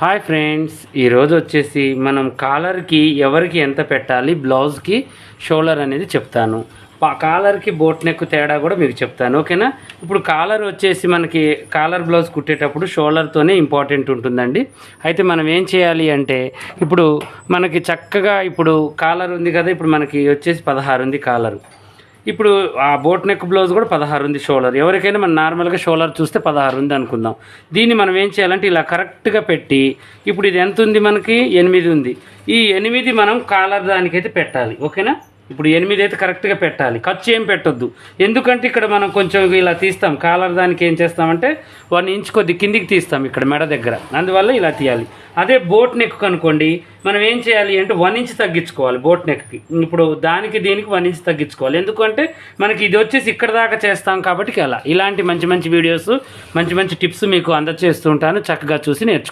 Hi friends, ఈరోజు వచ్చేసి మనం కాలర్కి ఎవరికి ఎంత పెట్టాలి, బ్లౌజ్కి షోల్డర్ అనేది చెప్తాను. కాలర్కి బోట్ నెక్ తేడా కూడా మీకు చెప్తాను, ఓకేనా. ఇప్పుడు కాలర్ వచ్చేసి మనకి కాలర్ బ్లౌజ్ కుట్టేటప్పుడు షోల్డర్తోనే ఇంపార్టెంట్ ఉంటుందండి. అయితే మనం ఏం చేయాలి అంటే, ఇప్పుడు మనకి చక్కగా ఇప్పుడు కాలర్ ఉంది కదా, ఇప్పుడు మనకి వచ్చేసి 16 ఉంది కాలరు. ఇప్పుడు ఆ బోట్ నెక్ బ్లౌజ్ కూడా 16 ఉంది షోల్డర్. ఎవరికైనా మనం నార్మల్గా షోల్డర్ చూస్తే 16 ఉంది అనుకుందాం. దీన్ని మనం ఏం చేయాలంటే ఇలా కరెక్ట్గా పెట్టి, ఇప్పుడు ఇది ఎంత ఉంది, మనకి 8 ఉంది. ఈ 8 మనం కాలర్ దానికైతే పెట్టాలి, ఓకేనా. ఇప్పుడు 8 అయితే కరెక్ట్గా పెట్టాలి, ఖర్చు ఏం పెట్టొద్దు. ఎందుకంటే ఇక్కడ మనం కొంచెం ఇలా తీస్తాం, కాలర్ దానికి ఏం చేస్తామంటే 1 ఇంచ్ కొద్ది కిందికి తీస్తాం ఇక్కడ మెడ దగ్గర, అందువల్ల ఇలా తీయాలి. అదే బోట్ నెక్ అనుకోండి, మనం ఏం చేయాలి అంటే 1 ఇంచ్ తగ్గించుకోవాలి బోట్ నెక్కి. ఇప్పుడు దానికి దీనికి 1 ఇంచ్ తగ్గించుకోవాలి, ఎందుకంటే మనకి ఇది వచ్చేసి ఇక్కడ దాకా చేస్తాం కాబట్టి. అలా ఇలాంటి మంచి మంచి వీడియోస్, మంచి మంచి టిప్స్ మీకు అందజేస్తుంటాను, చక్కగా చూసి నేర్చుకోండి.